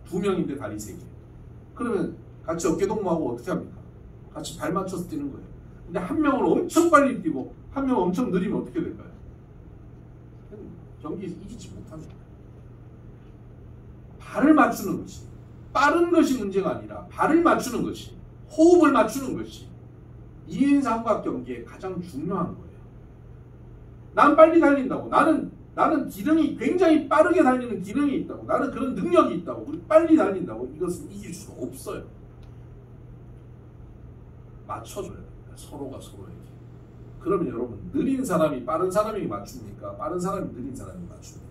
2명인데 다리 3개. 그러면 같이 어깨동무하고 어떻게 합니까? 같이 발 맞춰서 뛰는 거예요. 근데 한 명은 엄청 빨리 뛰고 한 명은 엄청 느리면 어떻게 될까요? 경기에서 이기지 못합니다. 발을 맞추는 것이 빠른 것이 문제가 아니라 발을 맞추는 것이 호흡을 맞추는 것이 2인 삼각 경기에 가장 중요한 거예요. 난 빨리 달린다고 나는 기능이 굉장히 빠르게 달리는 기능이 있다고 나는 그런 능력이 있다고 빨리 달린다고 이것은 이길 수가 없어요. 맞춰줘야 됩니다. 서로가 서로에게. 그러면 여러분 느린 사람이 빠른 사람에게 맞춥니까? 빠른 사람이 느린 사람이 맞춥니까?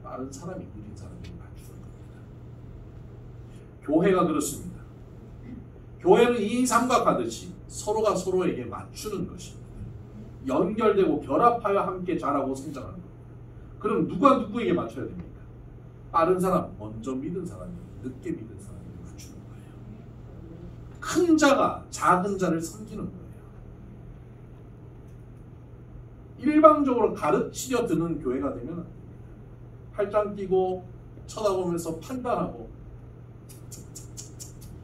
빠른 사람이 느린 사람에게 맞추는 겁니다. 교회가 그렇습니다. 교회는 2인 삼각하듯이 서로가 서로에게 맞추는 것입니다. 연결되고 결합하여 함께 자라고 성장하는 겁니다. 그럼 누가 누구에게 맞춰야 됩니까? 빠른 사람, 먼저 믿은 사람이 늦게 믿은 사람이 맞추는 거예요. 큰 자가 작은 자를 섬기는 거예요. 일방적으로 가르치려 드는 교회가 되면 안 됩니다. 팔짱 끼고 쳐다보면서 판단하고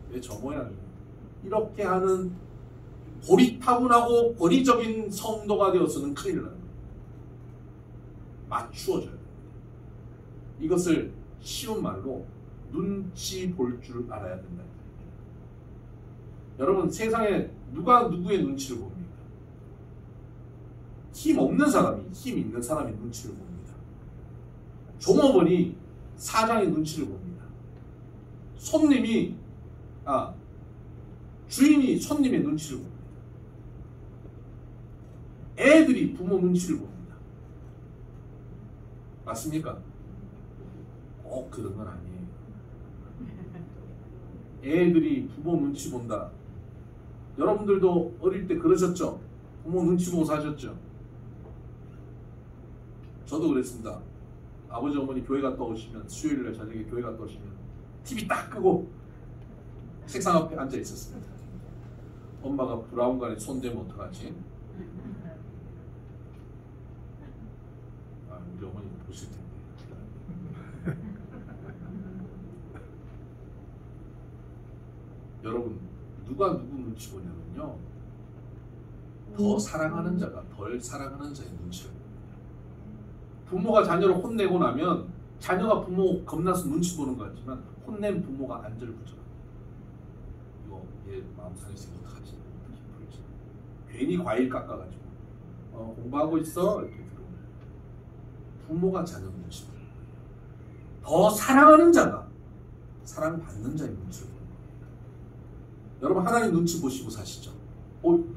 왜 저 모양이야? 이렇게 하는 고리타분하고 권위적인 성도가 되어서는 큰일 나는 거예요. 맞추어져야 됩니다. 이것을 쉬운 말로 눈치 볼 줄 알아야 된다. 여러분 세상에 누가 누구의 눈치를 봅니까? 힘 없는 사람이 힘 있는 사람의 눈치를 봅니다. 종업원이 사장의 눈치를 봅니다. 주인이 손님의 눈치를 봅니다. 애들이 부모 눈치를 봅니다. 맞습니까? 꼭 그런 건 아니에요. 애들이 부모 눈치 본다. 여러분들도 어릴 때 그러셨죠? 부모 눈치 보고 사셨죠? 저도 그랬습니다. 아버지 어머니 교회 갔다 오시면, 수요일날 저녁에 교회 갔다 오시면 TV 딱 끄고 책상 앞에 앉아 있었습니다. 엄마가 브라운관에 손대면 어떡하지? 우리 어머니 보실 텐데. 여러분, 누가 누구 눈치 보냐면요, 더 사랑하는 자가 덜 사랑하는 자의 눈치를 봅니다. 부모가 자녀를 혼내고 나면 자녀가 부모 겁나서 눈치 보는 것 같지만 혼낸 부모가 안절부절. 이거 얘 마음 상해서 어떡하지? 어떻게 풀지? 괜히 과일 깎아가지고 공부하고 있어? 이렇게 들어오면 부모가 자녀 눈치 보는 거예요. 더 사랑하는 자가 사랑받는 자의 눈치를 보는 거예요. 여러분, 하나님 눈치 보시고 사시죠?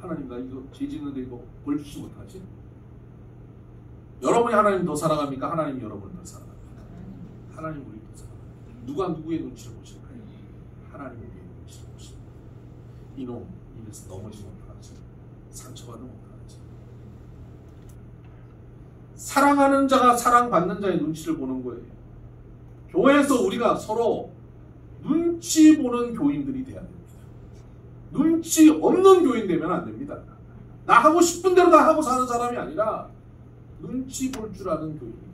하나님 나 이거 죄 짓는데 이거 벌 주지 못하지? 여러분이 하나님 더 사랑합니까? 하나님이 여러분을 더 사랑합니까? 하나님 우리 더 사랑합니다. 누가 누구의 눈치를 보실까요? 하나님 우리의 눈치를 보십니다. 이놈 입에서 넘어지면 어떡하지? 상처받으면 어떡하지? 사랑하는 자가 사랑받는 자의 눈치를 보는 거예요. 교회에서 우리가 서로 눈치 보는 교인들이 돼야 됩니다. 눈치 없는 교인 되면 안 됩니다. 나 하고 싶은 대로 다 하고 사는 사람이 아니라 눈치 볼 줄 아는 교인이 돼야 돼요.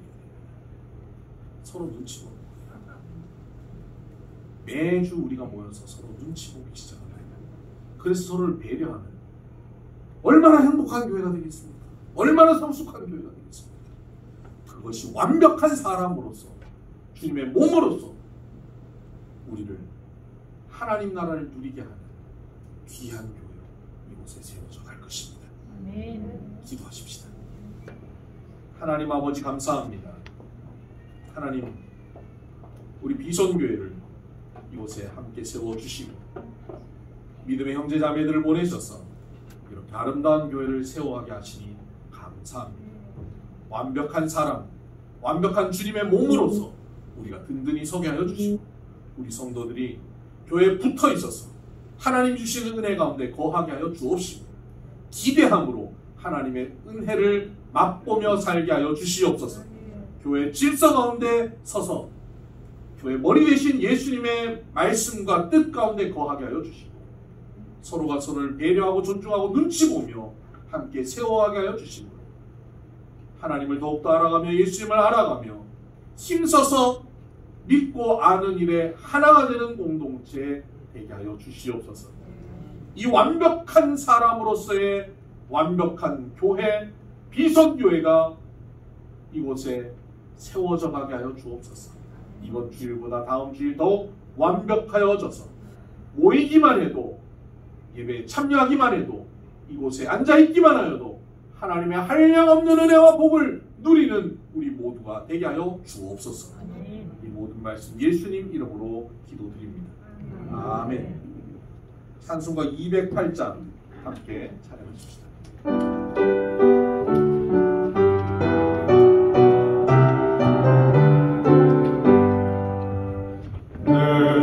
서로 눈치 보는 거예요. 매주 우리가 모여서 서로 눈치 보기 시작합니다. 그래서 서로를 배려하는, 얼마나 행복한 교회가 되겠습니까? 얼마나 성숙한 교회가 되겠습니까? 그것이 완벽한 사람으로서, 주님의 몸으로서 우리를 하나님 나라를 누리게 하는 귀한 교회로 이곳에 세워져 갈 것입니다. 기도하십시다. 하나님 아버지 감사합니다. 하나님, 우리 비전교회를 이곳에 함께 세워주시고 믿음의 형제 자매들을 보내셔서 이렇게 아름다운 교회를 세워가게 하시니 감사합니다. 완벽한 사람, 완벽한 주님의 몸으로서 우리가 든든히 서게 하여 주시고 우리 성도들이 교회에 붙어 있어서 하나님 주시는 은혜 가운데 거하게 하여 주옵시고 기대함으로 하나님의 은혜를 맛보며 살게 하여 주시옵소서. 교회 질서 가운데 서서 교회 머리 되신 예수님의 말씀과 뜻 가운데 거하게 하여 주시고 서로가 서로를 배려하고 존중하고 눈치 보며 함께 세워가게 하여 주시고 하나님을 더욱더 알아가며 예수님을 알아가며 힘써서 믿고 아는 일에 하나가 되는 공동체 되게 하여 주시옵소서. 이 완벽한 사람으로서의 완벽한 교회, 비선교회가 이곳에 세워져 가게 하여 주옵소서. 이번 주일보다 다음 주일 더욱 완벽하여져서 모이기만 해도, 예배에 참여하기만 해도, 이곳에 앉아있기만 하여도 하나님의 한량없는 은혜와 복을 누리는 우리 모두가 되게 하여 주옵소서. 이 모든 말씀 예수님 이름으로 기도드립니다. 아멘. 찬송가 208장 함께 찬양하십시다. 내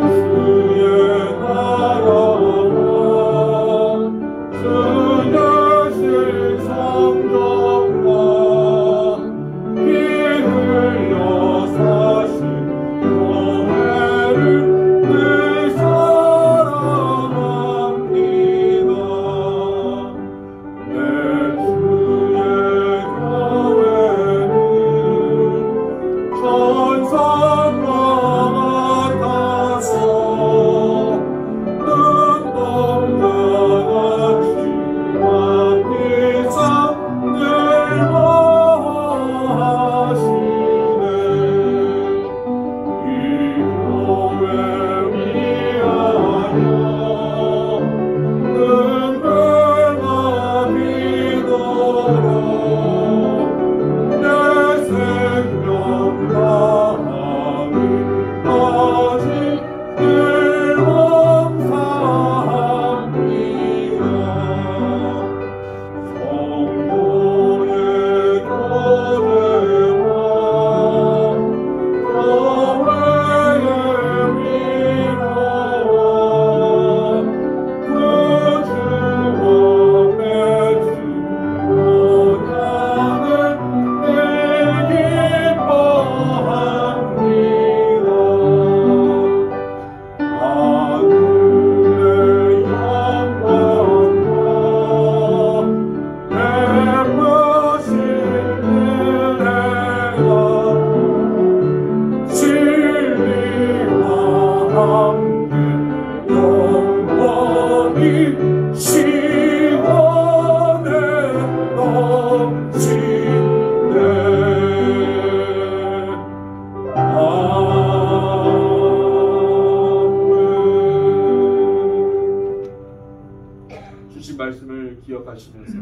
들으신 말씀을 기억하시면서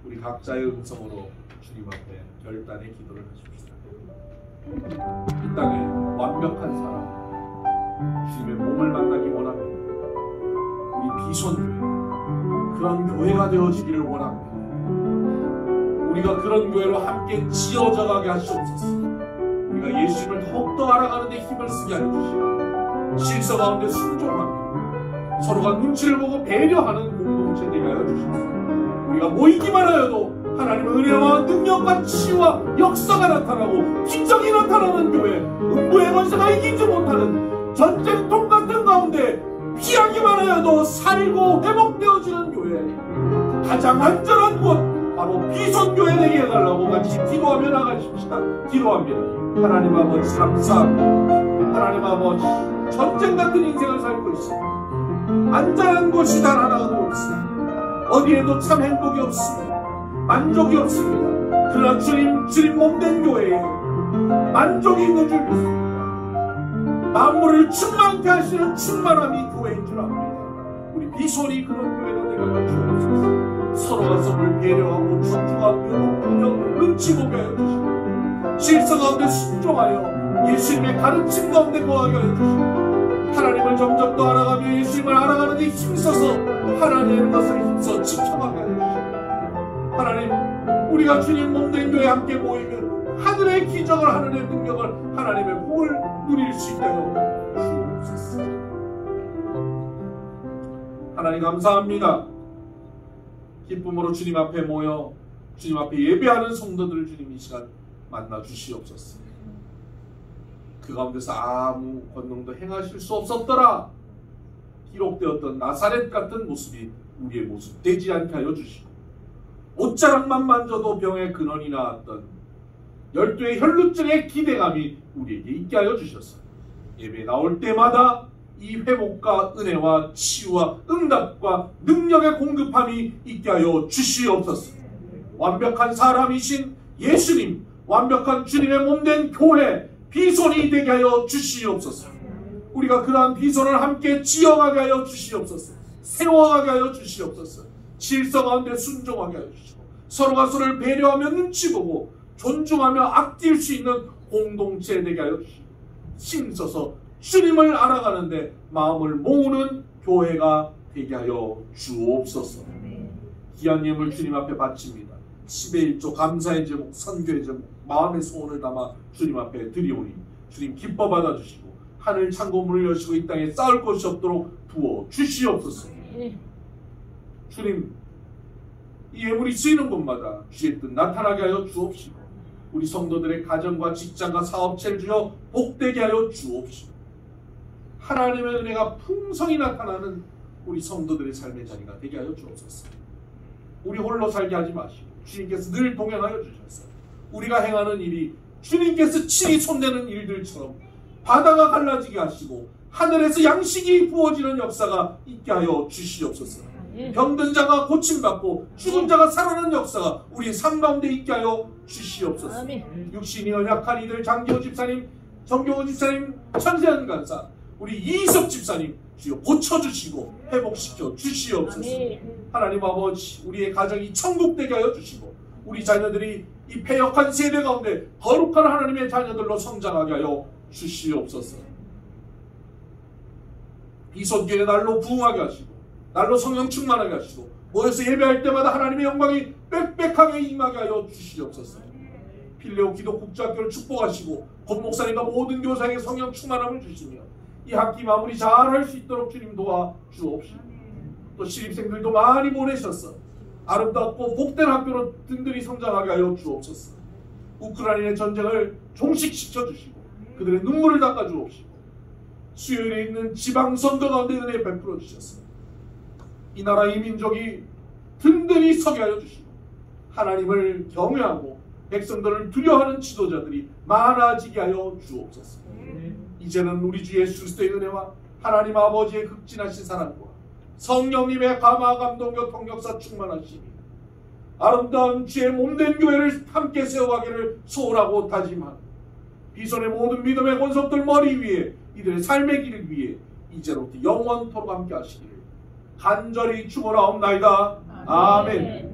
우리 각자의 음성으로 주님 앞에 결단의 기도를 하십시다. 이 땅에 완벽한 사람, 주님의 몸을 만나기 원합니다. 우리 비선교회, 그런 교회가 되어지기를 원합니다. 우리가 그런 교회로 함께 지어져 가게 하시옵소서. 우리가 예수님을 더욱더 알아가는 데 힘을 쓰게 하여 주시고 실서 가운데 순종하며 서로가 눈치를 보고 배려하는 공동체 되게 하여 주시옵소서. 우리가 모이기만 하여도 하나님의 은혜와 능력과 치유와 역사가 나타나고 기적이 나타나는 교회, 음부의 권세가 이기지 못하는 전쟁통 같은 가운데 피하기만 하여도 살고 회복되어지는 교회, 가장 안전한 곳 바로 비선교회 되게 해달라고 같이 기도하며 나가십시다. 기도합니다. 하나님 아버지 감사합니다. 하나님 아버지, 전쟁 같은 인생을 살고 있습니다. 안전한 곳이 단 하나도 없습니다. 어디에도 참 행복이 없습니다. 만족이 없습니다. 그러나 주님 몸된 교회에 만족이 있는 줄 믿습니다. 만물을 충만케 하시는 충만함이 교회인 줄 압니다. 우리 비손이 그런 교회가 되게 주옵소서. 서로가 서로를 배려하고 존중하며 높이며 눈치 보게 하여 주시고 실서 가운데 순종하여 예수님의 가르침 가운데 거하게 하여 주시고 하나님을 점점 더 알아가며 예수님을 알아가는 데 힘써서 하나님의 것을 힘써 지켜가게 하여 주시고 하나님, 우리가 주님 몸된 교회에 함께 모이면 하늘의 기적을, 하늘의 능력을, 하나님의 복을 누릴 수 있게 하여 주옵소서. 하나님 감사합니다. 기쁨으로 주님 앞에 모여 주님 앞에 예배하는 성도들을 주님 이 시간 만나 주시옵소서. 그 가운데서 아무 권능도 행하실 수 없었더라 기록되었던 나사렛 같은 모습이 우리의 모습 되지 않게 하여 주시고 옷자락만 만져도 병의 근원이 나았던 12의 혈루증의 기대감이 우리에게 있게 하여 주셔서 예배 나올 때마다 이 회복과 은혜와 치유와 응답과 능력의 공급함이 있게 하여 주시옵소서. 완벽한 사람이신 예수님, 완벽한 주님의 몸된 교회 비손이 되게 하여 주시옵소서. 우리가 그러한 비손을 함께 지어가게 하여 주시옵소서. 세워가게 하여 주시옵소서. 질서 가운데 순종하게 하여 주시고 서로가 서로를 배려하며 눈치 보고 존중하며 아낄 수 있는 공동체 되게 하여 주시고 힘써서 주님을 알아가는데 마음을 모으는 교회가 되게 하여 주옵소서. 귀한 예물 주님 앞에 바칩니다. 10의 1조 감사의 제목, 선교의 제목, 마음의 소원을 담아 주님 앞에 드리오니 주님 기뻐 받아주시고 하늘 창고문을 여시고 이 땅에 쌓을 것이 없도록 부어 주시옵소서. 주님, 이 예물이 쓰이는 곳마다 주의 뜻 나타나게 하여 주옵시고 우리 성도들의 가정과 직장과 사업체를 주여 복되게 하여 주옵시고 하나님의 은혜가 풍성히 나타나는 우리 성도들의 삶의 자리가 되게 하여 주옵소서. 우리 홀로 살게 하지 마시고 주님께서 늘 동행하여 주셔서 우리가 행하는 일이 주님께서 친히 손대는 일들처럼 바다가 갈라지게 하시고 하늘에서 양식이 부어지는 역사가 있게 하여 주시옵소서. 병든 자가 고침받고 죽은 자가 살아나는 역사가 우리 삶 가운데 있게 하여 주시옵소서. 육신이 연약한 이들 장기호 집사님, 정경호 집사님, 천세현 간사, 우리 이석 집사님 주여 고쳐주시고 회복시켜 주시옵소서. 하나님 아버지, 우리의 가정이 천국되게 하여 주시고 우리 자녀들이 이 패역한 세대 가운데 거룩한 하나님의 자녀들로 성장하게 하여 주시옵소서. 비손교회 날로 부흥하게 하시고 날로 성령 충만하게 하시고 모여서 예배할 때마다 하나님의 영광이 빽빽하게 임하게 하여 주시옵소서. 필레오 기도 국제학교를 축복하시고 권 목사님과 모든 교사에게 성령 충만함을 주시며 이 학기 마무리 잘 할 수 있도록 주님 도와 주옵시고 또 신입생들도 많이 보내셔서 아름답고 복된 학교로 든든히 성장하게 하여 주옵소서. 우크라이나의 전쟁을 종식시켜 주시고 그들의 눈물을 닦아 주옵시고 수요일에 있는 지방선거 가운데 은혜 베풀어 주셔서 이 나라 이 민족이 든든히 서게 하여 주시고 하나님을 경외하고 백성들을 두려워하는 지도자들이 많아지게 하여 주옵소서. 이제는 우리 주 예수 그리스도의 은혜와 하나님 아버지의 극진하신 사랑과 성령님의 감화 감동 교통 역사 충만하시니 아름다운 주의 몸된 교회를 함께 세워가기를 소원하고 다짐하는 비손의 모든 믿음의 권속들 머리 위에 이들의 삶의 길을 위해 이제로부터 영원토록 함께 하시기를 간절히 축원하옵나이다. 아멘.